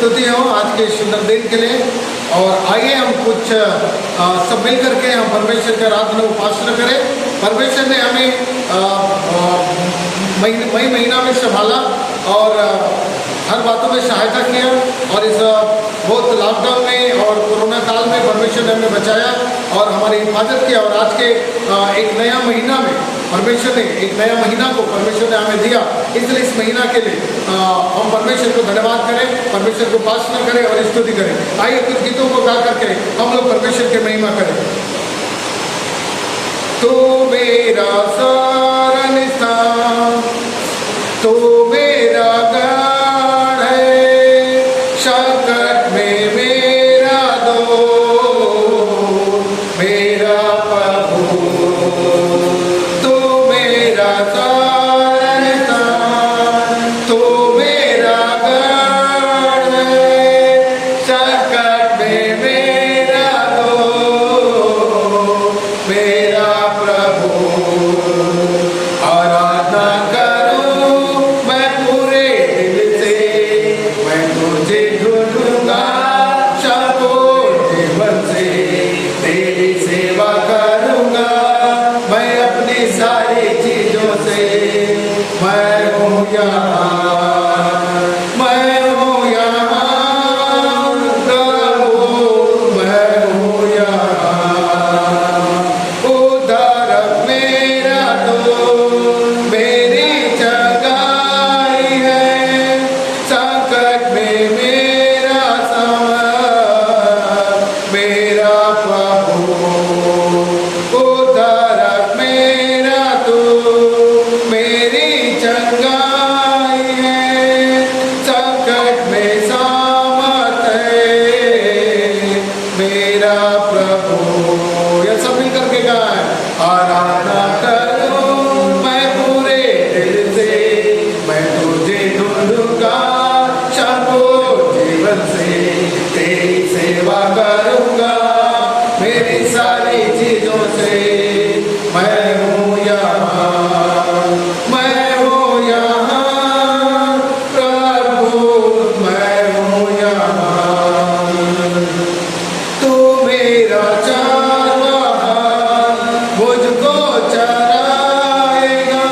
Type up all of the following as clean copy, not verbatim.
स्तुति हो आज के सुंदर दिन के लिए। और आइए हम कुछ सब मिल करके हम परमेश्वर की आराधना उपासना करें। परमेश्वर ने हमें मई महीना में संभाला और हर बातों में सहायता किया, और इस बहुत लॉकडाउन में और कोरोना काल में परमेश्वर ने हमें बचाया और हमारी हिफाजत किया। और आज के एक नया महीना में परमेश्वर ने एक नया महीना को परमेश्वर ने हमें दिया, इसलिए इस महीना के लिए हम परमेश्वर को धन्यवाद करें, परमेश्वर को उपासना करें और स्तुति करें। आइए कुछ गीतों को गा करके हम लोग परमेश्वर की महिमा करें। तो मेरा शरण स्थान, तो मेरा गढ़ है, संकट में मेरा दोस्त, मेरा प्रभु। तो मेरा शरण स्थान, तो मेरा गढ़ है, संकट में मेरा दोस्त, मेरा प्रभु। आराधना करूं मैं पूरे दिल से, मैं तुझे ढूंढूंगा सबको जीवन से, तेरी सेवा करूंगा मैं अपनी सारी चीजों से। मैं हूँ यहाँ, मैं हूँ यहाँ प्रभु, मैं हूँ यहाँ। उद्धार मेरा दोस्त, मेरी जगाई है, संकट में मेरा साथ, मेरा प्रभु। उद्धार मेरा दोस्त, मेरी जगाई है, संकट में सामर्थ है, मेरा प्रभु। ये सब मिल करके गाएं। आराधना करूं मैं पूरे दिल से, मैं तुझे ढूंढूंगा सबको जीवन से, तेरी सेवा करूंगा मेरी सारी चीजों से। मैं हूँ यहाँ, मैं हूँ यहाँ प्रभु, मैं हूँ यहाँ। तू मेरा चरवाहा, मुझको चराएगा,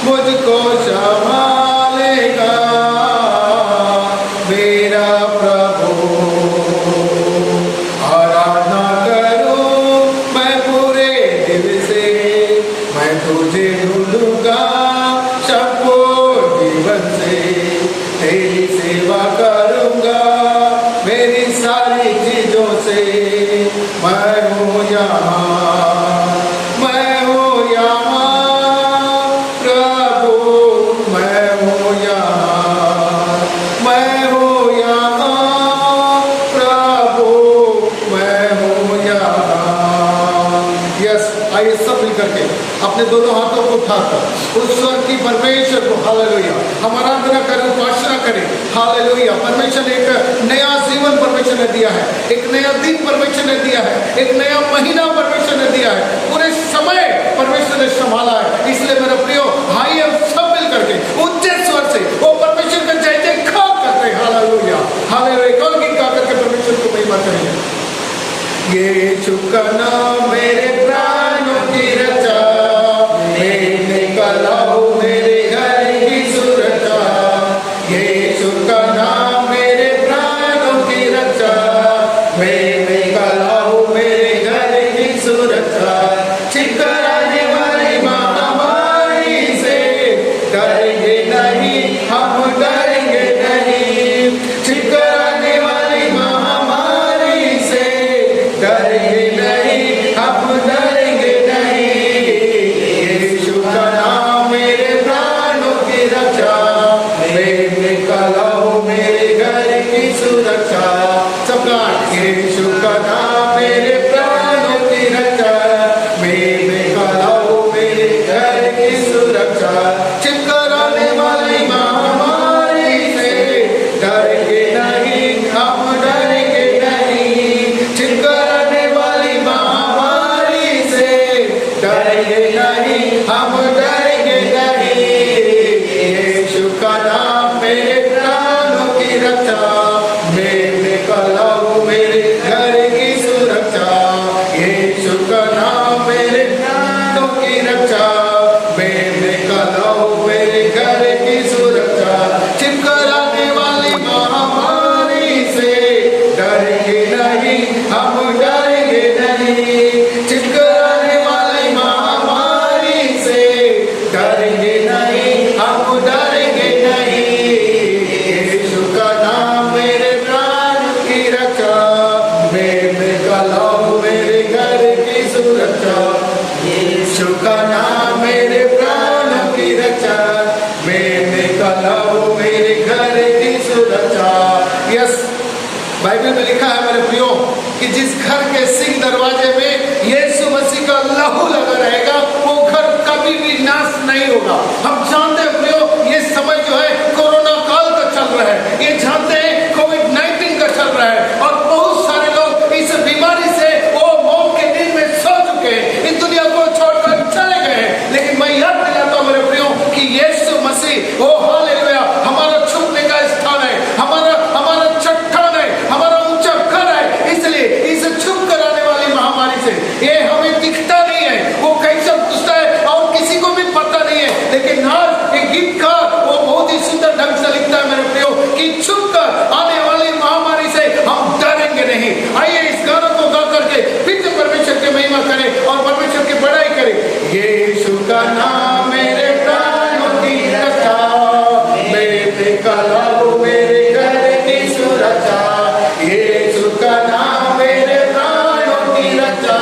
मुझको संभालेगा, मेरा प्रभु। आराधना करूं मैं पूरे दिल से, मैं तुझे ढूंढूंगा सबको जीवन से, तेरी सेवा करूंगा मेरी सारी चीजों से। मैं हूँ यहाँ, मैं हूँ यहाँ प्रभु, मैं हूँ यहाँ, मैं हूँ यहाँ प्रभु, मैं हूँ यहाँ। यस, आइए सब मिल करके अपने दोनों हाथों को उठाकर उस स्वर की परमेश्वर को हालेलुया हम आराधना करें, उपासना करें। हालेलुया। परमेश्वर ने एक नया जीवन परमेश्वर ने दिया है, एक नया दिन परमेश्वर ने दिया है, एक नया महीना परमेश्वर ने दिया है, पूरे समय परमेश्वर ने संभाला है। इसलिए मेरे प्रियो भाई हम सब मिल करके उच्च स्वर से वो परमेश्वर का जय जयकार करते हैं। Hallelujah, hallelujah. कौन गीत गा करके परमेश्वर को महिमा करेंगे। ये चुकना मेरे प्राणों की रचा, मेरे कलाओ मेरे घर की सुरक्षा। ये चुकना मेरे प्राणों की रक्षा, मेरे कलाओ मेरे घर की सुरक्षा। छिकराने वाली महामारी से डरेंगे नहीं, हम डरेंगे नहीं। छिकराने वाली महामारी से डरेंगे नहीं, हम डरेंगे नहीं। यीशु का नाम मेरे प्राणों की रक्षा, मेरे कलाओ मेरे घर की सुरक्षा। सबका यीशु का नाम मेरे प्राणों की रक्षा, मेरे कलाओ मेरे घर की सुरक्षा। छिकराने वाली महामारी से डरेंगे नहीं, हम डरेंगे नहीं। छिकराने वाली हम डरेंगे नहीं, चिपकराने वाली महामारी से डरेंगे नहीं, हम डरेंगे नहीं। यीशु का नाम मेरे प्राण की रक्षा, मैं कलाऊं मेरे घर की सुरक्षा। यीशु का नाम मेरे प्राण की रक्षा, मैं कलाऊं मेरे घर की सुरक्षा। यस, बाइबल में लिखा है मेरे प्रियो कि जिस घर के सिंह दरवाजे में यीशु मसीह का लहू लगा रहेगा वो घर कभी भी नाश नहीं होगा। हम जानते हैं प्रियो, ये समय जो है कोरोना काल का चल रहा है, ये जानते हैं कोविड-19 का चल रहा है और बहुत सारे लोग इस बीमारी से वो मौत के दिन में सो चुके हैं, इस दुनिया को छोड़कर चले गए हैं। लेकिन मैं याद दिलाता हूँ मेरे प्रियो कि यीशु मसीह, ओ हालेलुया, हमारा छुपने का स्थान है, हमारा चट्टान है, हमारा ऊंचा घर है। इसलिए इस छुप कर आने वाली महामारी से ये हमें दिखता नहीं है, वो कैसा घुसता है और किसी को भी पता नहीं है। लेकिन आज एक गीतकार वो बहुत ही सुंदर ढंग से लिखता है मेरे प्रियो कि छुप कर आने वाली महामारी से हम डरेंगे नहीं। आइए इस गाना को गा करके फिर से परमेश्वर की महिमा करें और परमेश्वर की बड़ाई करें। यीशु का नाम मेरे प्राणों की रक्षा, मैं कलाऊं मेरे घर की सुरक्षा। यीशु का नाम मेरे प्राणों की रक्षा,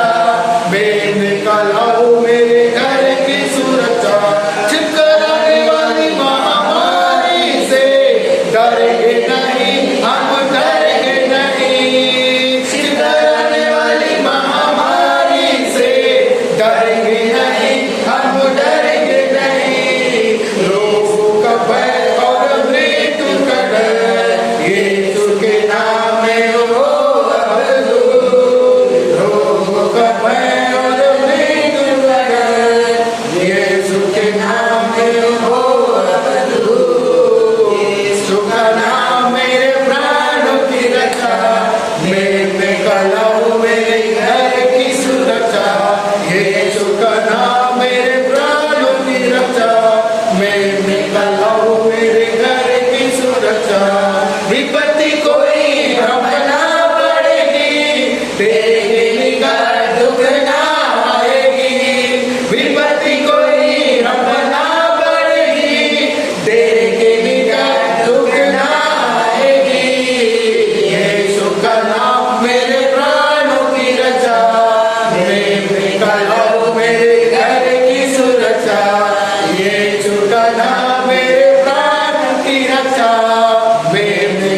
मैं कलाऊं मेरे घर की सुरक्षा। चिपकराने वाली महामारी से डरेंगे नहीं, हम डरेंगे नहीं। चिपकराने वाली महामारी से डरेंगे नहीं, हम डरेंगे नहीं। रोगों का भय और मृत्यु का डर यीशु के नाम में हो अब दूर। रोगों का भय और मृत्यु का डर यीशु के नाम में हो अब दूर। यीशु का नाम मेरे प्राणों की रक्षा, मैं कलाऊं मेरे घर की सुरक्षा। यीशु का नाम मेरे प्राणों की रक्षा, मैं कलाऊं मेरे घर की सुरक्षा। विपत्ति कोई हम ना पड़ेगी, तेरी निगाह दुख ना आएगी। विपत्ति कोई हम ना पड़ेगी, तेरी निगाह दुख ना आएगी। यीशु का नाम मेरे प्राणों की रक्षा, मैं कलाऊं मेरे घर की सुरक्षा। यीशु का नाम मेरे प्राण की रक्षा, मैं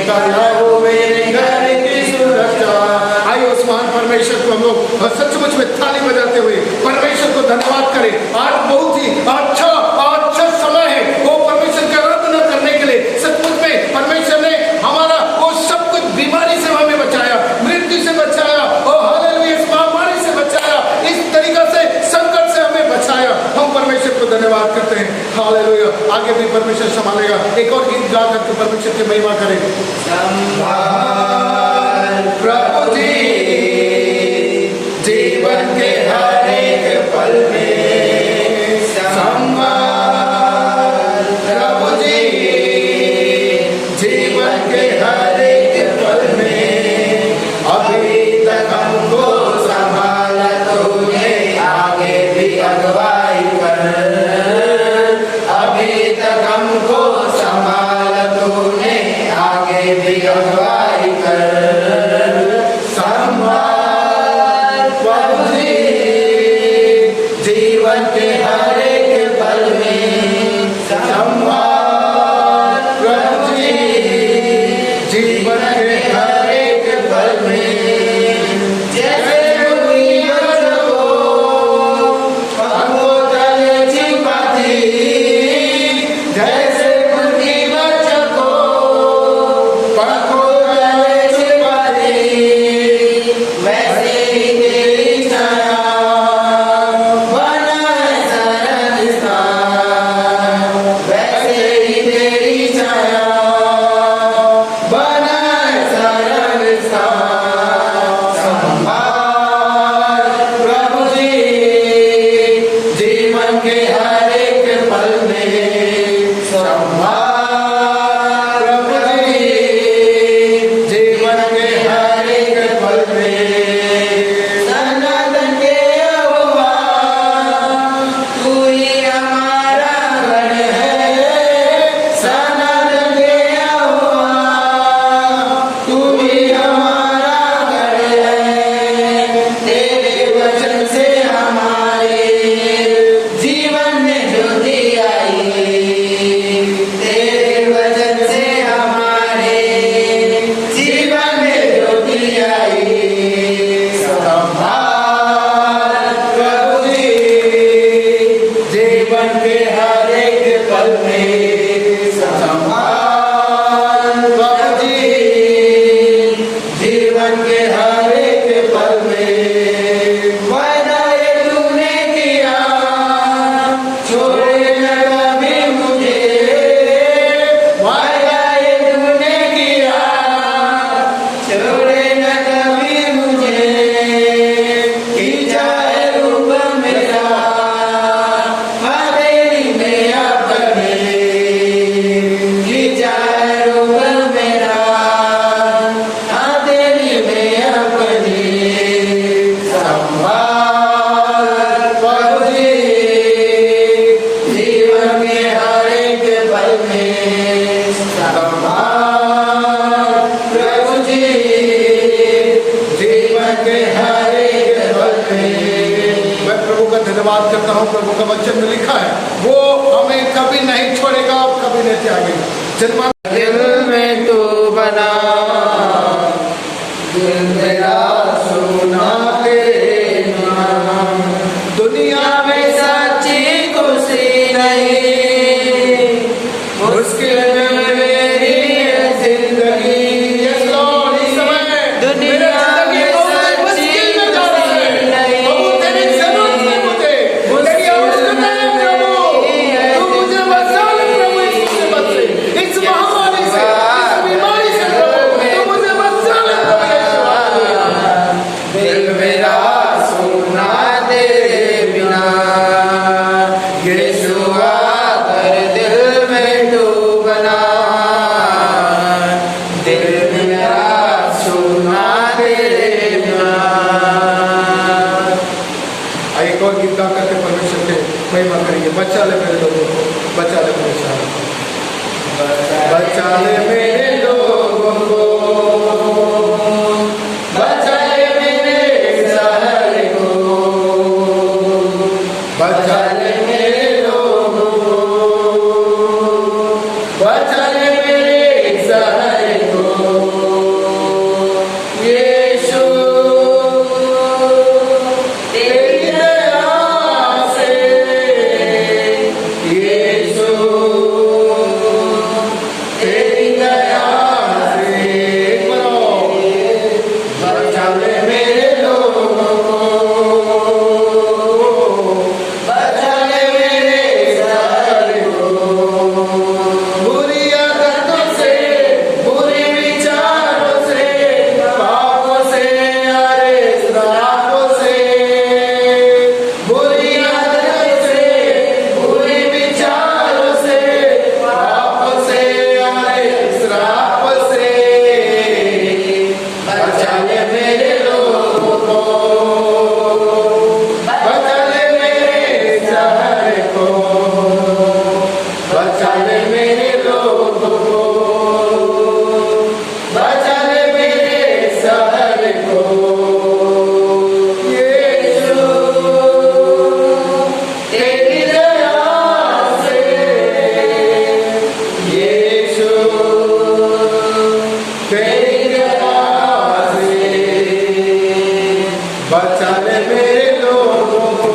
कलाऊं मेरे घर की सुरक्षा। आइए उस महान परमेश्वर को हम लोग सचमुच में थाली बजाते हुए परमेश्वर को धन्यवाद करें। आज बहुत ही अच्छा समय है वो परमेश्वर की आराधना करने के लिए। सचमुच में परमेश्वर ने हमारा वो सब कुछ बीमारी से हमें बचाया, मृत्यु से बचाया और हालेलुया इस महामारी से बचाया, इस तरीका से संकट से हमें बचाया। हम परमेश्वर को धन्यवाद करते हैं। हालेलुया, आगे भी परमेश्वर संभालेगा। एक और गीत गा करके परमेश्वर की महिमा करें। संभाल प्रभु जी जीवन के हर एक पल में, संभाल प्रभु जी जीवन के हर एक पल में। अभी तक हमको संभाला तूने, आगे भी अगुवाई कर। अभी तक हमको संभाला तूने, आगे भी अगुवाई कर। संभाल प्रभु जी जीवन के हर एक पल में। संभाल प्रभु जी जीवन के हर एक पल में। जैसे मुसीबत को हमको तले छिपा दी, जैसे मुसीबत को हमको तले छिपा दी, वैसे ही तेरी छाया बना है शरण स्थान। वैसे ही तेरी छाया बना है शरण स्थान। संभाल प्रभु जी जीवन के हर एक पल में। संभाल प्रभु जी जीवन के हर एक पल में। मैं प्रभु का धन्यवाद करता हूँ। प्रभु का वचन में लिखा है वो हमें कभी नहीं छोड़ेगा और कभी नहीं त्यागेगा। जन्मा दिल में तू बना, दिल मेरा सुना तेरे नाम। दुनिया में सच्ची खुशी नहीं, मुश्किल में मेरी है जिंदगी। दुनिया में सच्ची खुशी नहीं, तेरी जरूरत है मुझे, तेरी आवश्यकता है प्रभु। तू मुझे बचा ले प्रभु इस महामारी से, इस बीमारी से प्रभु। तू मुझे बचा ले प्रभु। दिल मेरा सुना तेरे बिना, यीशुआ कर दिल में तू बना। दिल मेरा सुना तेरे बिना। एक और गीत गा करके परमेश्वर के महिमा करेंगे। बचा ले मेरे लोगों को, बचा ले मेरे सारे, बचा ले मेरे लोगों को, बचा ले मेरे शहर को, बचा ले मेरे लोगों को, बचा ले मेरे शहर को। यीशु तेरी दया से, यीशु तेरी दया से। एक बार और। बचा ले मेरे लोगों को, बचा ले मेरे शहर को। बुरी आदतों से, बुरे विचारों से, पापों से, अरे श्रापों से। बुरी आदतों से, बुरे विचारों से, पापों से, अरे श्रापों से। बचा ले मेरे लोगों को, बचा ले मेरे शहर को, बचा ले मेरे लोगों को, बचा ले मेरे शहर को। यीशु तेरी दया से, यीशु तेरी दया से। बचा ले मेरे लोगों को,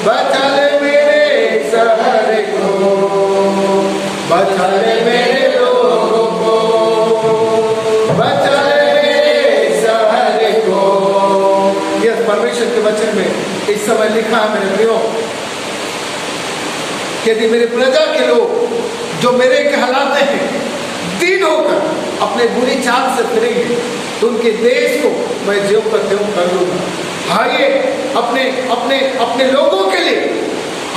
बचा ले मेरे शहर को, बचा ले मेरे लोगों को, बचा ले मेरे शहर को। यह परमेश्वर के वचन में इस समय लिखा है मेरे प्रियो, यदि मेरे प्रजा के लोग जो मेरे कहलाते हैं दीन होकर अपने बुरी चाल से फिरेंगे तो उनके देश को मैं ज्यों का त्यों कर लूंगा। आइए अपने अपने अपने लोगों के लिए,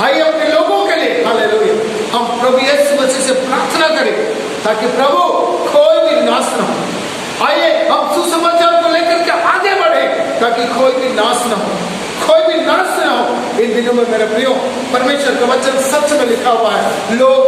आइए अपने लोगों के लिए हालेलुया हम प्रभु यीशु मसीह से प्रार्थना करें ताकि प्रभु कोई भी नाश न हो। आइए हम सुसमाचार को लेकर के आगे बढ़े ताकि कोई भी नाश न हो, कोई भी नाश न हो। इन दिनों में मेरे प्रियो परमेश्वर का वचन सच में लिखा हुआ है, लोग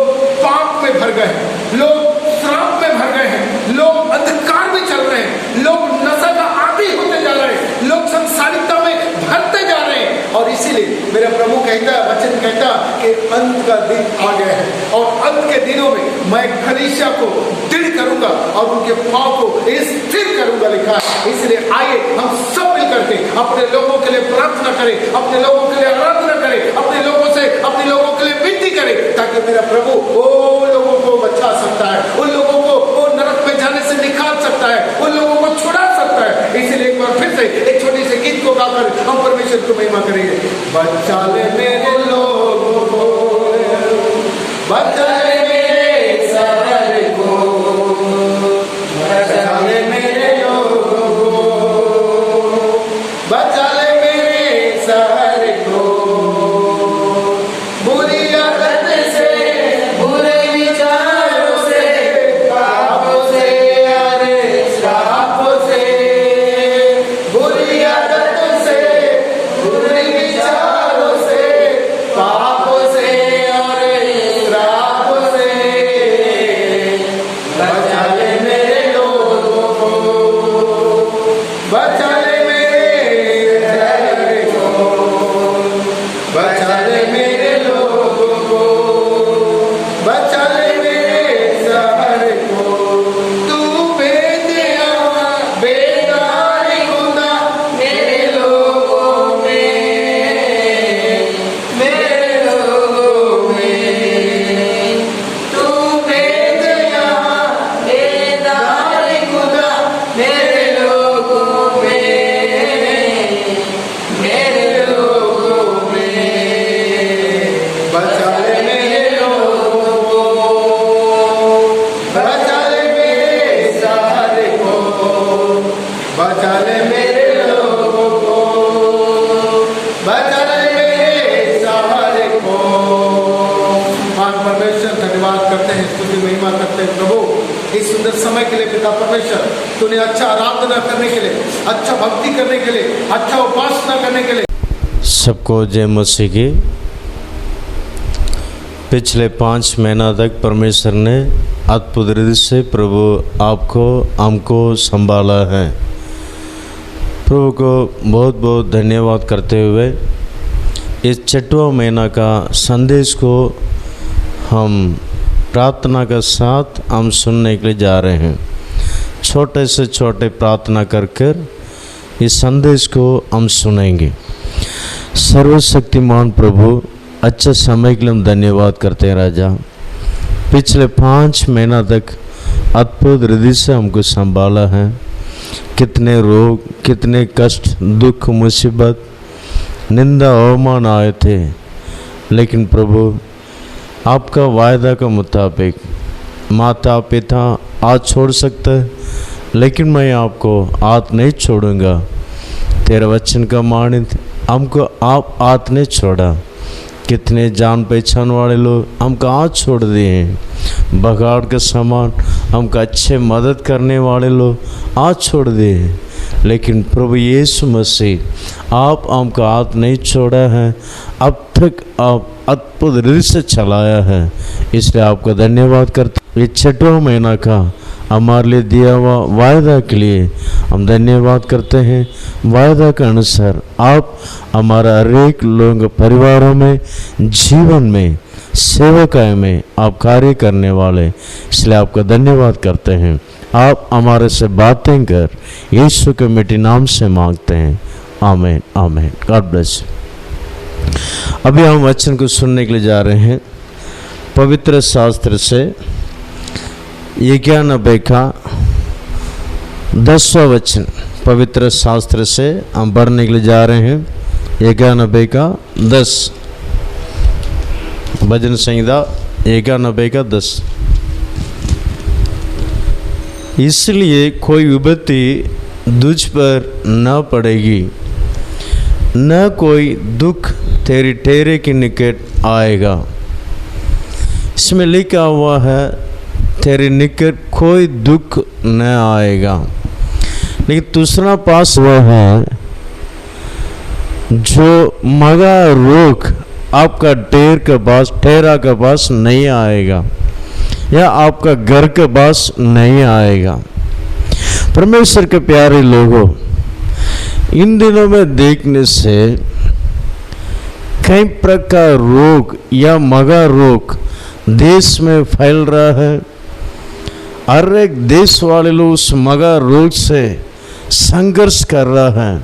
पाप में भर गए हैं, लोग श्राप में भर गए हैं, लोग अंधकार में चल रहे हैं, लोग नशा का आदी होते जा रहे हैं, लोग संसारिकता में भरते जा रहे हैं। और इसीलिए मेरा प्रभु कहता है, वचन कहता है कि अंत का दिन आ गया है और अंत के दिनों में मैं कलीसिया को दृढ़ करूंगा और उनके पांव को स्थिर करूंगा, लिखा है। इसलिए आइए हम सब मिलकर के अपने लोगों के लिए प्रार्थना करें, अपने लोगों के लिए आराधना करें, अपने लोगों से अपने लोगों के लिए विनती करें ताकि मेरा प्रभु वो लोगों को बचा सकता है, उन लोगों को वो नरक में जाने से निकाल सकता है, उन लोगों को छुड़ा सकता है। इसलिए एक बार फिर से एक छोटी सी गीत को गाकर हम परमेश्वर को महिमा करेंगे। बचा ले मेरे लोगों को, बचा ले मेरे शहर को, बचा ले मेरे लोगों को, बचा ले मेरे शहर को। बुरी आदत से, बुरे विचारों से, पापों से, अरे श्रापों से। बुरी आदतों से, बुरे विचारों से, पापों से, अरे श्रापों परमेश्वर धन्यवाद करते हैं, स्तुति महिमा करते हैं प्रभु इस सुंदर समय के लिए। पिता परमेश्वर तूने अच्छा आराधना करने के लिए, अच्छा भक्ति करने के लिए, अच्छा उपासना करने के लिए सबको जय मसीह की। पिछले 5 महीना तक परमेश्वर ने अद्भुत रीति से प्रभु आपको हमको संभाला है। प्रभु को बहुत बहुत धन्यवाद करते हुए इस 6वां महीना का संदेश को हम प्रार्थना के साथ हम सुनने के लिए जा रहे हैं। छोटे से छोटे प्रार्थना कर कर इस संदेश को हम सुनेंगे। सर्वशक्तिमान प्रभु, अच्छे समय के लिए हम धन्यवाद करते हैं राजा। पिछले 5 महीना तक अद्भुत रीति से हमको संभाला है। कितने रोग, कितने कष्ट, दुख, मुसीबत, निंदा, अवमान आए थे, लेकिन प्रभु आपका वायदा के मुताबिक माता पिता आज छोड़ सकते हैं, लेकिन मैं आपको आज नहीं छोड़ूंगा। तेरे वचन का मानित हमको आप आज नहीं छोड़ा। कितने जान पहचान वाले लोग हमको आज छोड़ दिए हैं। बगाड़ के समान हमको अच्छे मदद करने वाले लोग आज छोड़ दिए हैं, लेकिन प्रभु यीशु मसीह आप हमको आज नहीं छोड़ा है। अब तक आप अद्भुत रीति से चलाया है, इसलिए आपका धन्यवाद करते। ये 6वां महीना का हमारे लिए दिया हुआ वायदा के लिए हम धन्यवाद करते हैं। वायदा के अनुसार आप हमारा हर एक लोगों के परिवारों में, जीवन में, सेवकाई में आप कार्य करने वाले, इसलिए आपका धन्यवाद करते हैं। आप हमारे से बातें कर यीशु के मिट्टी नाम से मांगते हैं, आमीन आमीन। God bless. अभी हम वचन को सुनने के लिए जा रहे हैं पवित्र शास्त्र से 91 का 10वां वचन। पवित्र शास्त्र से हम पढ़ने के लिए जा रहे हैं 91 का 10। भजन संहिता 91 का 10। इसलिए कोई विपत्ति तुझ पर न पड़ेगी, न कोई दुख तेरी डेरे के निकट आएगा। इसमें लिखा हुआ है तेरे निकट कोई दुख न आएगा। लेकिन दूसरा पास वह है जो मगा रोग आपका डेर के पास, ठहरा के पास नहीं आएगा, या आपका घर के पास नहीं आएगा। परमेश्वर के प्यारे लोगों, इन दिनों में देखने से कई प्रकार रोग या मगा रोग देश में फैल रहा है। हर एक देश वाले लोग उस मगा रोग से संघर्ष कर रहा है,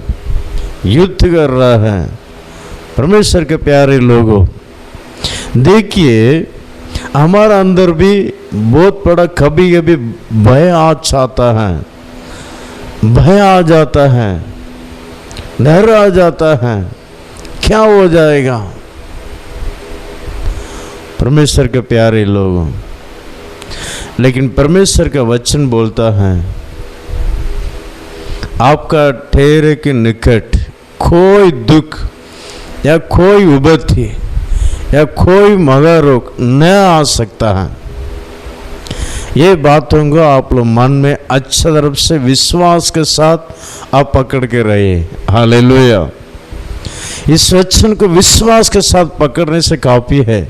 युद्ध कर रहा है। परमेश्वर के प्यारे लोगों, देखिए हमारा अंदर भी बहुत बड़ा कभी कभी भय आ जाता है, भय आ जाता है, डर आ जाता है, क्या हो जाएगा। परमेश्वर के प्यारे लोगों, लेकिन परमेश्वर का वचन बोलता है आपका ठहरे के निकट कोई दुख या कोई विपत्ति या कोई मगा रोग न आ सकता है। ये बातों को आप लोग मन में अच्छा तरफ से विश्वास के साथ आप पकड़ के रहिए। हालेलुया। इस वचन को विश्वास के साथ पकड़ने से काफी है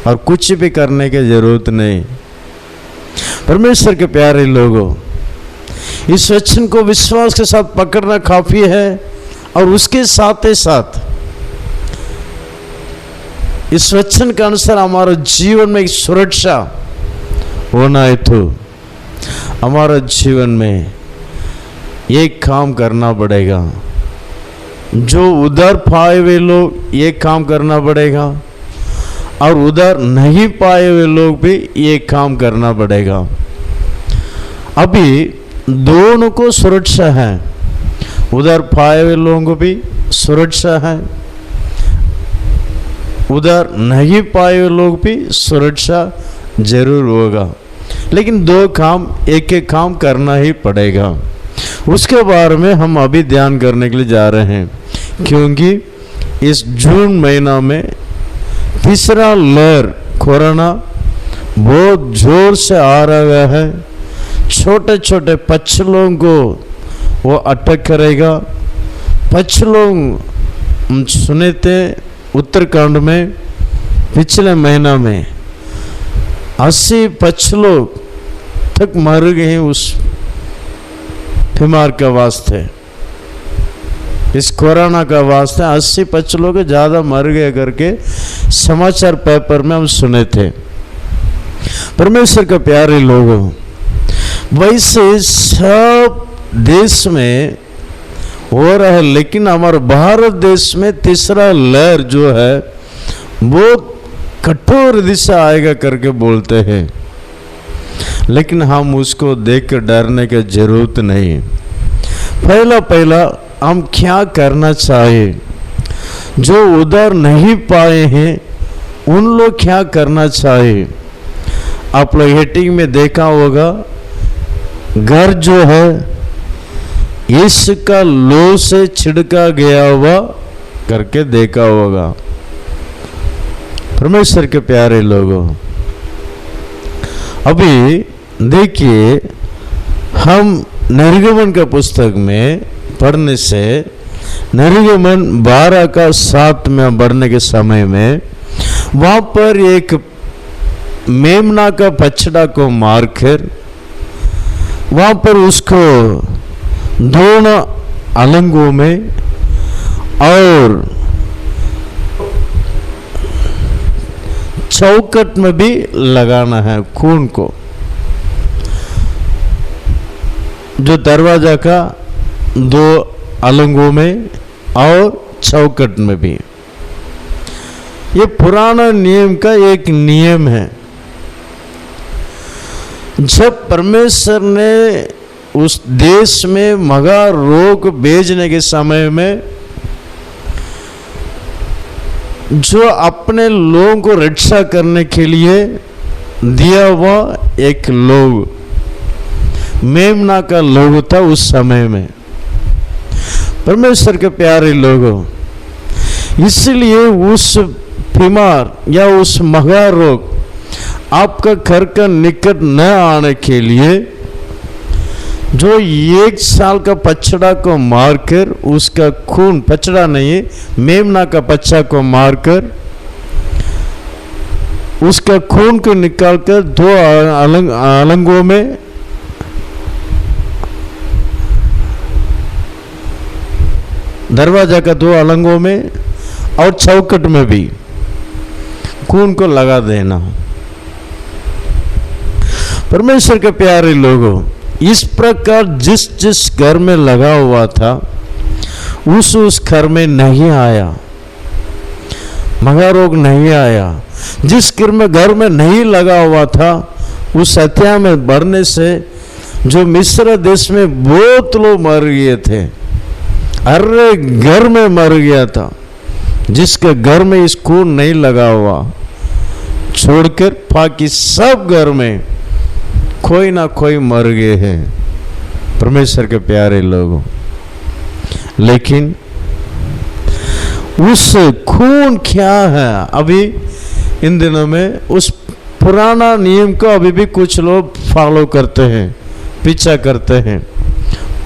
और कुछ भी करने की जरूरत नहीं। परमेश्वर के प्यारे लोगों, इस वचन को विश्वास के साथ पकड़ना काफी है और उसके साथ ही साथ इस वचन के अनुसार हमारे जीवन में एक सुरक्षा होना है। तो हमारा जीवन में एक काम करना पड़ेगा, जो उधर पाए हुए लोग ये काम करना पड़ेगा और उधर नहीं पाए हुए लोग भी ये काम करना पड़ेगा। अभी दोनों को सुरक्षा है, उधर पाए हुए लोगों को भी सुरक्षा है, उधर नहीं पाए हुए लोग भी सुरक्षा जरूर होगा। लेकिन दो काम, एक एक काम करना ही पड़ेगा। उसके बारे में हम अभी ध्यान करने के लिए जा रहे हैं, क्योंकि इस जून महीना में तीसरा लहर कोरोना बहुत जोर से आ रहा है। छोटे छोटे पक्षियों को वो अटैक करेगा। पक्षियों हम सुने थे उत्तराखंड में पिछले महीना में 80 पक्षी तक मर गए उस बीमार के वास्ते, इस कोरोना का वास्ते 80 पक्षी के ज़्यादा मर गए करके समाचार पेपर में हम सुने थे। परमेश्वर के प्यारे लोगों, वैसे सब देश में हो रहा है, लेकिन हमारे भारत देश में तीसरा लहर जो है वो कठोर दिशा आएगा करके बोलते हैं, लेकिन हम उसको देख कर डरने की जरूरत नहीं। पहला हम क्या करना चाहिए? जो उधर नहीं पाए हैं उन लोग क्या करना चाहिए? आप लोग हेटिंग में देखा होगा, घर जो है इसका लो से छिड़का गया हुआ करके देखा होगा। परमेश्वर के प्यारे लोगों, अभी देखिए हम निर्गमन का पुस्तक में पढ़ने से निर्गमन 12 का 7 में बढ़ने के समय में वहां पर एक मेमना का बछड़ा को मारकर वहां पर उसको दोनों अलंगों में और चौखट में भी लगाना है खून को, जो दरवाजा का 2 अलंगों में और चौखट में भी। ये पुराना नियम का एक नियम है। जब परमेश्वर ने उस देश में मगा रोग भेजने के समय में जो अपने लोगों को रक्षा करने के लिए दिया हुआ एक लोग मेमना का लोग था उस समय में। परमेश्वर के प्यारे लोगों, इसलिए उस बीमार या उस मगा रोग आपका घर का निकट न आने के लिए जो 1 साल का बछड़ा को मारकर उसका खून, बछड़ा नहीं मेमना का बच्चा को मारकर उसका खून को निकालकर 2 अलंगों में दरवाजा का 2 अलंगों में और चौखट में भी खून को लगा देना। परमेश्वर के प्यारे लोगों, इस प्रकार जिस जिस घर में लगा हुआ था उस घर में नहीं आया, मगा रोग नहीं आया। जिस घर में नहीं लगा हुआ था उस हत्या में बढ़ने से जो मिस्र देश में बहुत लोग मर गए थे, हर घर में मर गया था। जिसके घर में इस खून नहीं लगा हुआ छोड़कर बाकी सब घर में कोई ना कोई मर गए हैं। परमेश्वर के प्यारे लोगों, लेकिन उस खून क्या है? अभी इन दिनों में उस पुराना नियम को अभी भी कुछ लोग फॉलो करते हैं, पीछा करते हैं।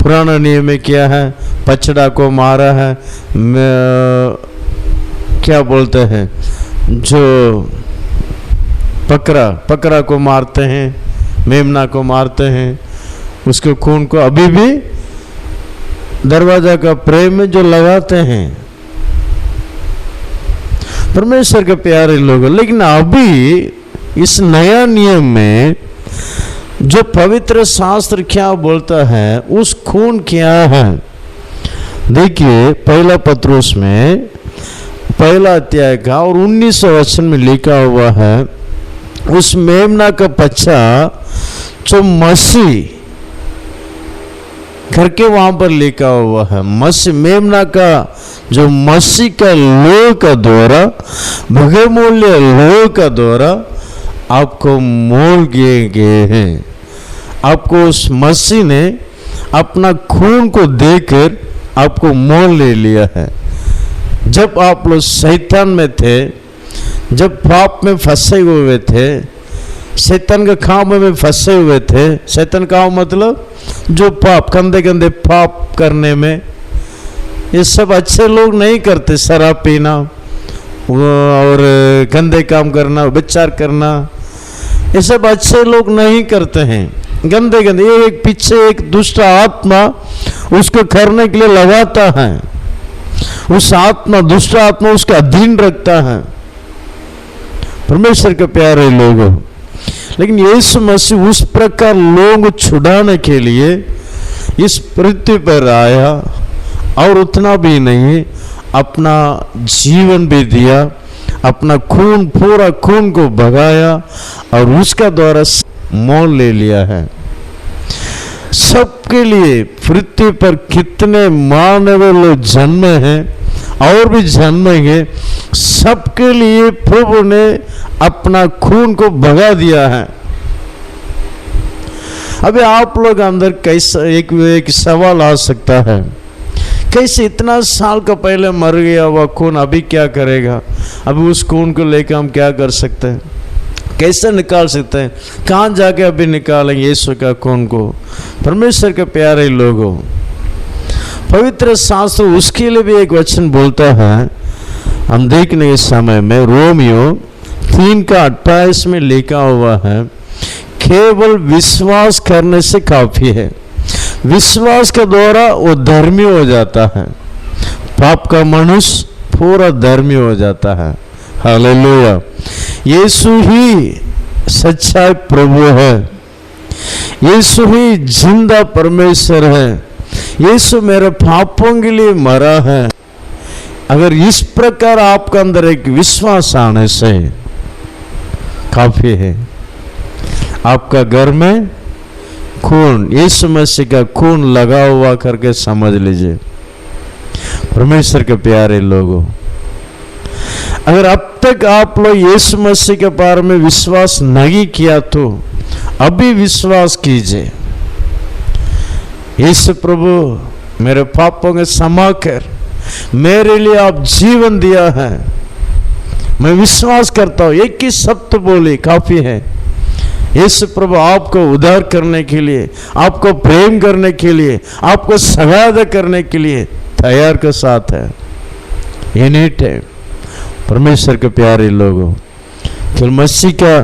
पुराना नियम में क्या है? बछड़ा को मारा है, क्या बोलते हैं, जो बकरा को मारते हैं, मेमना को मारते हैं, उसके खून को अभी भी दरवाजा का प्रेम में जो लगाते हैं। परमेश्वर के प्यारे लोग, लेकिन अभी इस नया नियम में जो पवित्र शास्त्र क्या बोलता है, उस खून क्या है? देखिए 1 पत्रुस में 1 अध्याय का और 19 वचन में लिखा हुआ है, उस मेमना का बच्चा जो मसीह करके वहां पर लिखा हुआ है, मसीह मेमना का जो मसीह का लोह का द्वारा, बहुमूल्य लोह का द्वारा आपको मोल किए गए हैं। आपको उस मसीह ने अपना खून को देकर आपको मोल ले लिया है। जब आप लोग शैतान में थे, जब पाप में फंसे हुए थे, शैतान के खाम में फंसे हुए थे। शैतान का मतलब जो पाप, गंदे गंदे पाप करने में, ये सब अच्छे लोग नहीं करते। शराब पीना और गंदे काम करना, विचार करना, ये सब अच्छे लोग नहीं करते हैं। गंदे गंदे, ये एक पीछे एक दुष्ट आत्मा उसको करने के लिए लगाता है। उस आत्मा, दुष्ट आत्मा उसका अधीन रखता है। परमेश्वर के प्यारे लोगों, लेकिन यीशु मसीह उस प्रकार लोगों को छुड़ाने के लिए इस पृथ्वी पर आया, और उतना भी नहीं, अपना जीवन भी दिया, अपना खून, पूरा खून को बगाया और उसका द्वारा मोल ले लिया है। सबके लिए पृथ्वी पर कितने मानव लोग जन्मे हैं और भी जन्मेंगे, सबके लिए प्रभु ने अपना खून को बगा दिया है। अभी आप लोग अंदर कैसा एक सवाल आ सकता है, कैसे इतना साल का पहले मर गया हुआ खून अभी क्या करेगा? अभी उस खून को लेकर हम क्या कर सकते हैं? कैसे निकाल सकते हैं? कहाँ जाके अभी निकालेंगे यीशु का खून को? परमेश्वर के प्यारे लोगों, पवित्र शास्त्र उसके लिए भी एक वचन बोलता है। हम देखने के समय में रोमियो 3:28 में लिखा हुआ है, केवल विश्वास करने से काफी है। विश्वास के द्वारा वो धर्मी हो जाता है। पाप का मनुष्य पूरा धर्मी हो जाता है। हालेलुया। यीशु ही सच्चा प्रभु है। यीशु ही जिंदा परमेश्वर है। यीशु मेरे पापों के लिए मरा है। अगर इस प्रकार आपका अंदर एक विश्वास आने से काफी है। आपका घर में खून, यीशु मसीह का खून लगा हुआ करके समझ लीजिए। परमेश्वर के प्यारे लोगों, अगर अब तक आप लोग यीशु मसीह के बारे में विश्वास नहीं किया तो अभी विश्वास कीजिए। यीशु प्रभु मेरे पापों के क्षमा कर, मेरे लिए आप जीवन दिया है, मैं विश्वास करता हूं। एक ही शब्द बोली काफी है। यीशु प्रभु आपको उद्धार करने के लिए, आपको प्रेम करने के लिए, आपको सगादा करने के लिए तैयार के साथ है। Any time. परमेश्वर के प्यारे लोगों, फिर मसीह का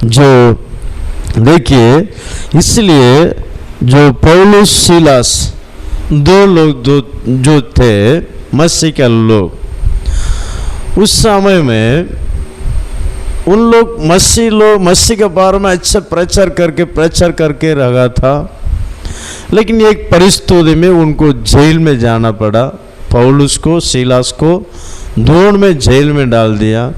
जो देखिए, इसलिए जो पौलुस सीलास दो लोग जो थे मसीह के लोग, उस समय में उन लोग मसीह के बारे में अच्छा प्रचार करके रहा था। लेकिन एक परिस्थिति में उनको जेल में जाना पड़ा। पौलुस को, सीलास को दोनों में जेल में डाल दिया।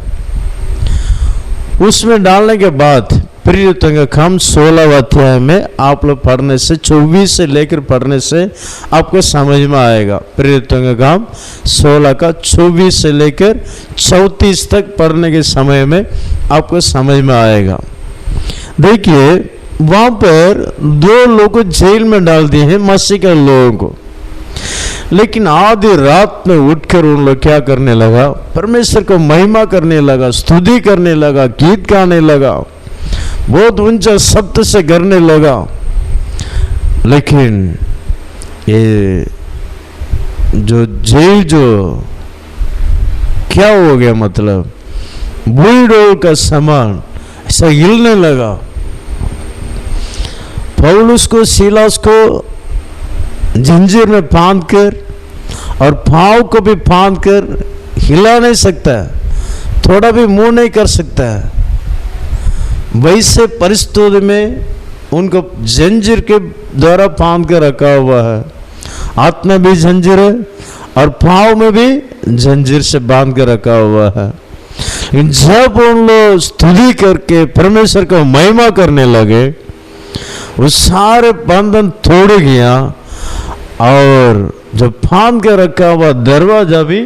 उसमें डालने के बाद प्रेरितों का काम 16 अध्याय में आप लोग पढ़ने से 24 से लेकर पढ़ने से आपको समझ में आएगा। प्रेरितों का काम 16 का 24 से लेकर 34 तक पढ़ने के समय में आपको समझ में आएगा। देखिए वहां पर 2 लोगों को जेल में डाल दिए हैं, मसीह के लोगों को। लेकिन आधी रात में उठकर उन लोग क्या करने लगा? परमेश्वर को महिमा करने लगा, स्तुति करने लगा, गीत गाने लगा, बहुत ऊंचा शब्द से करने लगा। लेकिन ये जो जेल जो क्या हो गया, मतलब बुरी डोल का सामान ऐसा हिलने लगा। पौलुस को, सीलास को जंजीर में बांध कर और पांव को भी बांध कर हिला नहीं सकता, थोड़ा भी मुंह नहीं कर सकता। वैसे परिस्थिति में उनको जंजीर के द्वारा बांध कर रखा हुआ है। हाथ में भी जंजीर है और पांव में भी जंजीर से बांध कर रखा हुआ है। जब उन लोग स्तुति करके परमेश्वर को महिमा करने लगे, वो सारे बंधन तोड़ गया और जो बांध के रखा हुआ दरवाजा भी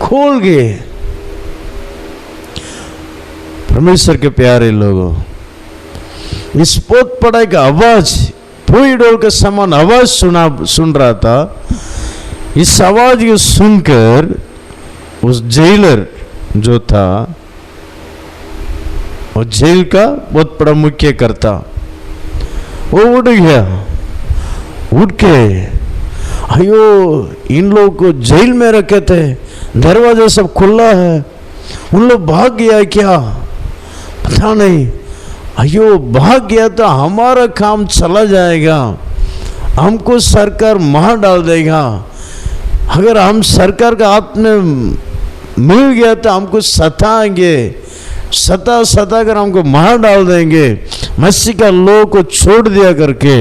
खोल गए। परमेश्वर के प्यारे लोगों, इस पोत पड़ाई का आवाज, पूरी डोल के समान आवाज सुन रहा था। इस आवाज को सुनकर उस जेलर जो था और जेल का बहुत बड़ा मुख्य करता, वो उठ गया। उठ के अयो इन लोग को जेल में रखे थे, दरवाजा सब खुला है, उन लोग भाग गया क्या पता नहीं। अयो भाग गया तो हमारा काम चला जाएगा, हमको सरकार मार डाल देगा। अगर हम सरकार का हाथ में मिल गया तो हमको सताएंगे, सता कर हमको मार डाल देंगे। मसीह का लोग को छोड़ दिया करके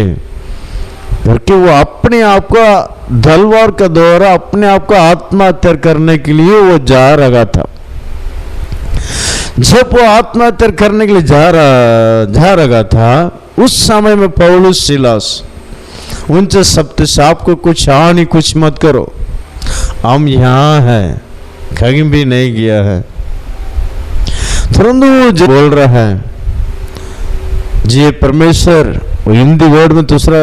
वो अपने आप का तलवार का द्वारा अपने आप का आत्महत्या करने के लिए वो जा रहा था। जब वो आत्महत्या करने के लिए जा रहा था, उस समय में पौलुस सिलास उनसे सबसे से आपको कुछ हानि कुछ मत करो, हम यहाँ हैं, कहीं भी नहीं गया है। तुरंत वो जो बोल रहा है जी परमेश्वर, वो हिंदी वर्ड में दूसरा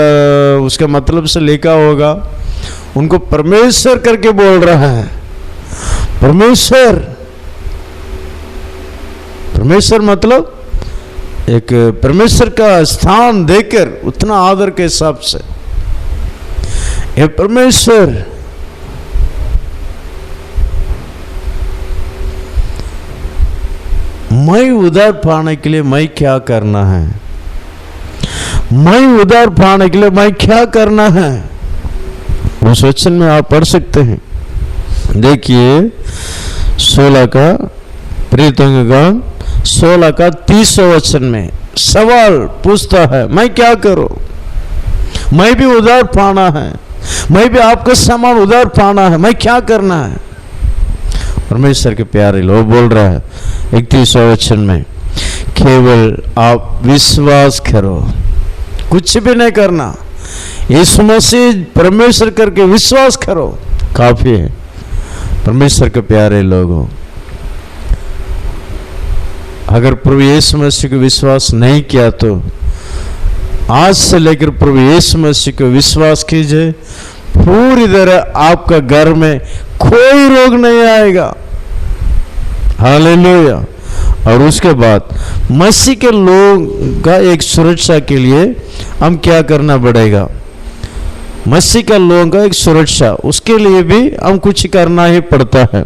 उसका मतलब से लिखा होगा, उनको परमेश्वर करके बोल रहा है। परमेश्वर, परमेश्वर मतलब एक परमेश्वर का स्थान देकर उतना आदर के हिसाब से, ये परमेश्वर मैं उधार पाने के लिए मैं क्या करना है, मैं उधार पाने के लिए मैं क्या करना है, उस वचन में आप पढ़ सकते हैं। देखिए 16 का प्रीतंगगण 16 का 30 वचन में सवाल पूछता है, मैं क्या करूं, मैं भी उधार पाना है, मैं भी आपका सामान उधार पाना है, मैं क्या करना है। परमेश्वर के प्यारे लोग बोल रहा है 31 वचन में, केवल आप विश्वास करो, कुछ भी नहीं करना, यीशु मसीह परमेश्वर करके विश्वास करो, काफी है। परमेश्वर के प्यारे लोगों, अगर प्रभु यीशु मसीह को विश्वास नहीं किया तो आज से लेकर प्रभु यीशु मसीह को विश्वास कीजिए, पूरी तरह आपका घर में कोई रोग नहीं आएगा। हालेलुया। और उसके बाद मसीह के लोग का एक सुरक्षा के लिए हम क्या करना पड़ेगा, मसीह का लोगों का एक सुरक्षा, उसके लिए भी हम कुछ करना ही पड़ता है।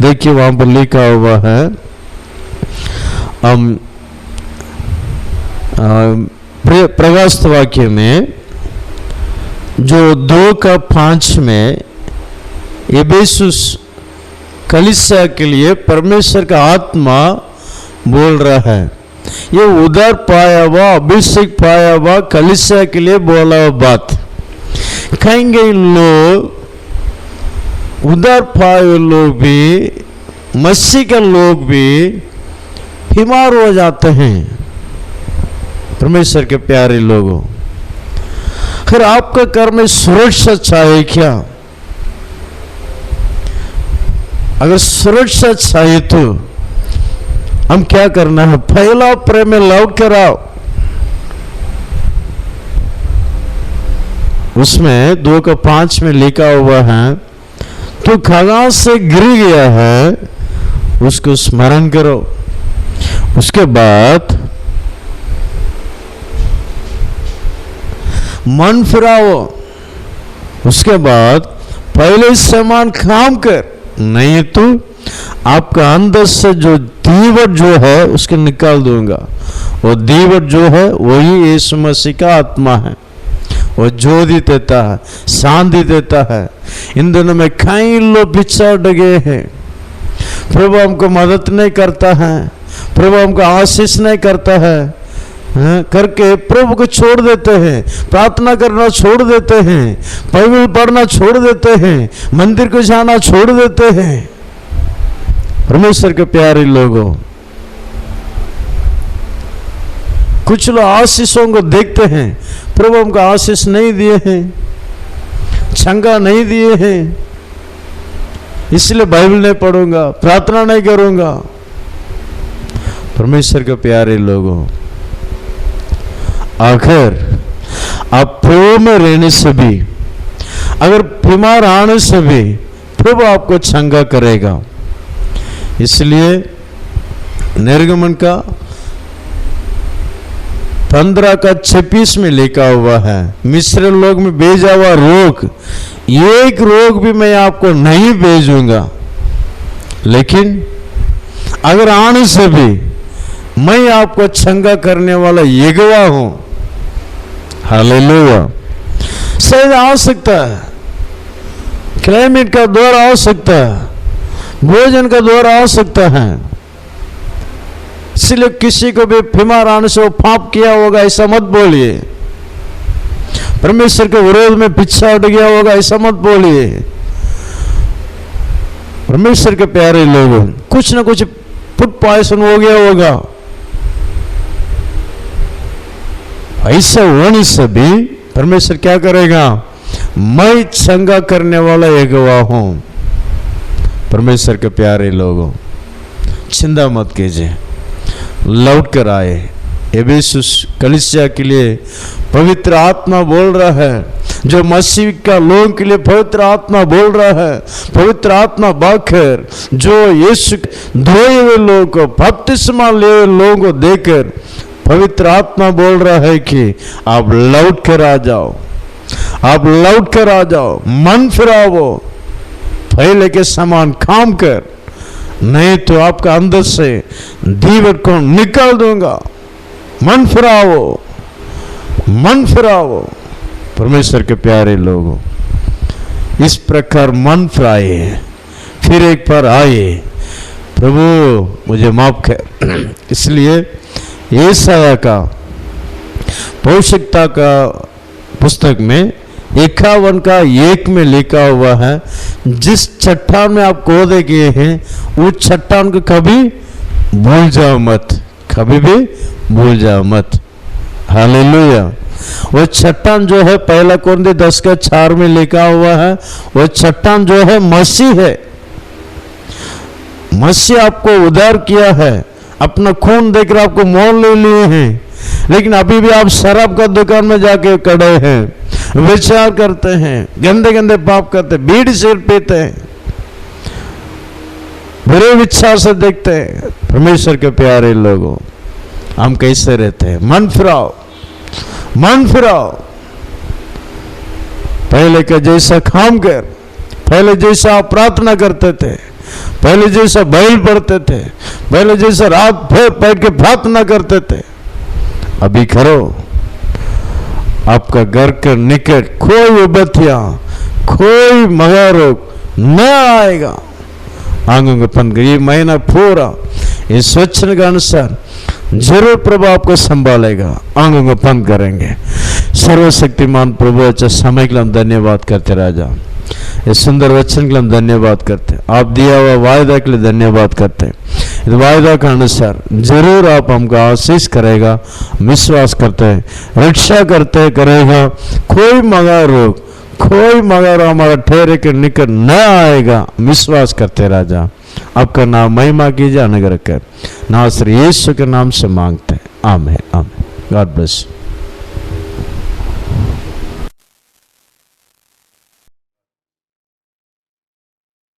देखिए वहां पर लिखा हुआ है, हम प्रकाशित वाक्य में जो 2:5 में एफेसुस कलीसिया के लिए परमेश्वर का आत्मा बोल रहा है, ये उधर पाया हुआ अभिषेक पाया हुआ कलीसिया के लिए बोला हुआ बात। कहेंगे लोग उधर पाए हुए लोग भी, मसीह के लोग भी बीमार हो जाते हैं। परमेश्वर के प्यारे लोगों, फिर आपका घर में सुरक्षा चाहिए क्या? अगर सुरक्षा चाहिए तो हम क्या करना है, पहला प्रेम में लौट कर आओ। उसमें 2:5 में लिखा हुआ है, तो खगान से गिर गया है उसको स्मरण करो। उसके बाद मन फिराओ। उसके बाद पहले समान काम कर, नहीं तो आपका अंदर से जो दीवट जो है उसके निकाल दूंगा। वो दीवट जो है वही यीशु मसीह का आत्मा है, वो ज्योति देता है, शांति देता है। इन दिनों में कई लोग पिछड़ गए हैं, प्रभु हमको मदद नहीं करता है, प्रभु हमको आशीष नहीं करता है, करके प्रभु को छोड़ देते हैं, प्रार्थना करना छोड़ देते हैं, बाइबल पढ़ना छोड़ देते हैं, मंदिर को जाना छोड़ देते हैं। परमेश्वर के प्यारे लोगों, कुछ लोग आशीषों को देखते हैं, प्रभु हमको आशीष नहीं दिए हैं, चंगा नहीं दिए हैं, इसलिए बाइबल नहीं पढ़ूंगा, प्रार्थना नहीं करूंगा। परमेश्वर के प्यारे लोगों, अगर आप प्रभु में रहने से भी, अगर बीमार आने से भी प्रभु आपको चंगा करेगा। इसलिए निर्गमन का 15 का 26 में लिखा हुआ है, मिस्र लोग में भेजा हुआ रोग, एक रोग भी मैं आपको नहीं भेजूंगा, लेकिन अगर आने से भी मैं आपको चंगा करने वाला यहोवा हूं। हालेलुया। शायद आ सकता है, क्लाइमेट का दौर आ सकता है, भोजन का दौर आ सकता है, इसलिए किसी को भी बीमार आने से वो पाप किया होगा ऐसा मत बोलिए, परमेश्वर के विरोध में पीछा हट गया होगा ऐसा मत बोलिए। परमेश्वर के प्यारे लोगों, कुछ ना कुछ फूड पॉइजन हो गया होगा, ऐसा होने से भी परमेश्वर क्या करेगा? मैं चंगा करने वाला यहोवा हूं। परमेश्वर के प्यारे लोगों, चिंता मत कीजिए, लौट कर आए। एफेसुस कलीसिया के लिए पवित्र आत्मा बोल रहा है, जो मसीह का लोगों के लिए पवित्र आत्मा बोल रहा है, पवित्र आत्मा बाकर जो यीशु धोए हुए लोगों को, बपतिस्मा लिए हुए लोगों को देकर पवित्र आत्मा बोल रहा है कि आप लौट कर आ जाओ, आप लौट कर आ जाओ, मन फिराओ, पहले के समान काम कर, नहीं तो आपका अंदर से दीवट को निकाल दूंगा। मन फिराओ, मन फिराओ। परमेश्वर के प्यारे लोगों, इस प्रकार मन फिराए, फिर एक बार आए, प्रभु मुझे माफ कर। इसलिए यशायाह का भविष्यवक्ता का पुस्तक में 51 का 1 में लिखा हुआ है, जिस चट्टान में आप खोदे गए हैं उस चट्टान को कभी भूल जाओ मत, कभी भी भूल जाओ मत। हालेलुया। वो चट्टान जो है, पहला कोरिन्थियों 10 का 4 में लिखा हुआ है, वो चट्टान जो है मसीह है। मसीह आपको उद्धार किया है, अपना खून देकर आपको मोल ले लिए हैं, लेकिन अभी भी आप शराब का दुकान में जाके खड़े हैं, विचार करते हैं, गंदे गंदे पाप करते, बीड़ी सिगरेट पीते हैं, बुरे विचार से देखते हैं। परमेश्वर के प्यारे लोगों, हम कैसे रहते हैं? मन फिराओ, मन फिराओ, पहले का जैसा काम कर, पहले जैसा आप प्रार्थना करते थे, पहले जैसा बैल पढ़ते थे, पहले जैसा रात भर बैठ के प्रार्थना करते थे, अभी करो। आपका घर के निकट कोई विपत्तियां, कोई मगा रोग न आएगा। आंगों को बंद करिए, महीना पूरा इस वचन के अनुसार जरूर प्रभु आपको संभालेगा। आंगों को बंद करेंगे। सर्वशक्तिमान प्रभु, अच्छा समय के लिए हम धन्यवाद करते राजा, इस सुंदर वचन के लिए हम धन्यवाद करते, आप दिया हुआ वायदा के लिए धन्यवाद करते। इस वायदा के अनुसार जरूर आप हमको आशीष करेगा, विश्वास करते हैं, रक्षा करते करेगा। कोई मगा रोग, कोई मगा रोग हमारा ठहरे के निकट न आएगा, विश्वास करते राजा। आपका नाम महिमा कीजिए, अनुग्रह कर, नासरी यीशु के नाम से मांगते हैं, आमीन आमीन। God bless.